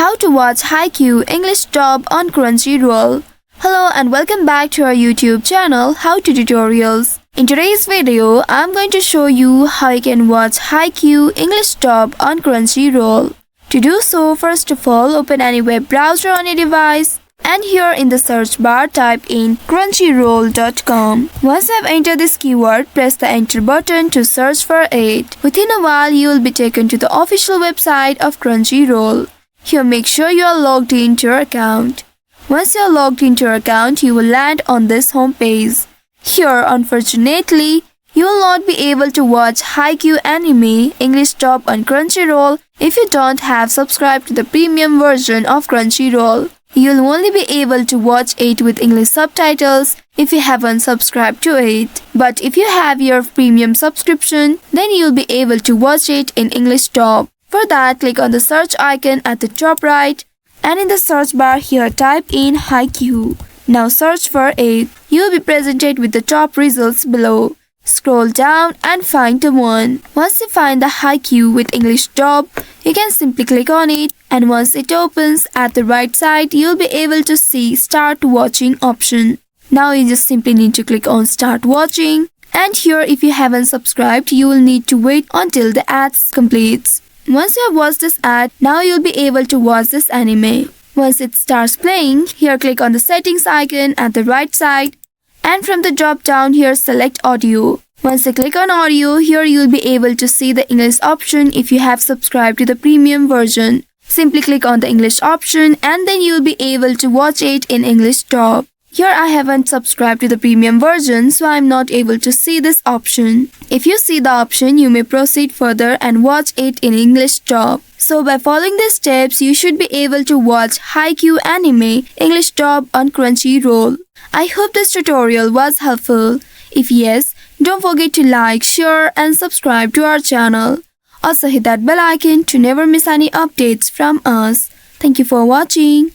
How to watch Haikyu English dub on Crunchyroll. Hello and welcome back to our YouTube channel How to Tutorials. In today's video, I'm going to show you how you can watch Haikyu English dub on Crunchyroll. To do so, first of all, open any web browser on your device and here in the search bar type in crunchyroll.com. Once you have entered this keyword, press the enter button to search for it. Within a while, you will be taken to the official website of Crunchyroll. Here, make sure you are logged into your account. Once you are logged into your account, you will land on this home page. Here, unfortunately, you will not be able to watch Haikyu anime English dub on Crunchyroll if you don't have subscribed to the premium version of Crunchyroll. You'll only be able to watch it with English subtitles if you haven't subscribed to it. But if you have your premium subscription, then you'll be able to watch it in English dub. For that, click on the search icon at the top right and in the search bar here type in Haikyu. Now search for it. You will be presented with the top results below. Scroll down and find the one. Once you find the Haikyu with English dub, you can simply click on it and once it opens at the right side, you'll be able to see Start Watching option. Now you just simply need to click on Start Watching and here if you haven't subscribed, you will need to wait until the ads completes. Once you have watched this ad, now you'll be able to watch this anime. Once it starts playing, here click on the settings icon at the right side and from the drop down here select audio. Once you click on audio, here you'll be able to see the English option if you have subscribed to the premium version. Simply click on the English option and then you'll be able to watch it in English dub. Here I haven't subscribed to the premium version so I'm not able to see this option. If you see the option, you may proceed further and watch it in English dub. So by following these steps, you should be able to watch Haikyu anime English dub on Crunchyroll. I hope this tutorial was helpful. If yes, don't forget to like, share and subscribe to our channel. Also hit that bell icon to never miss any updates from us. Thank you for watching.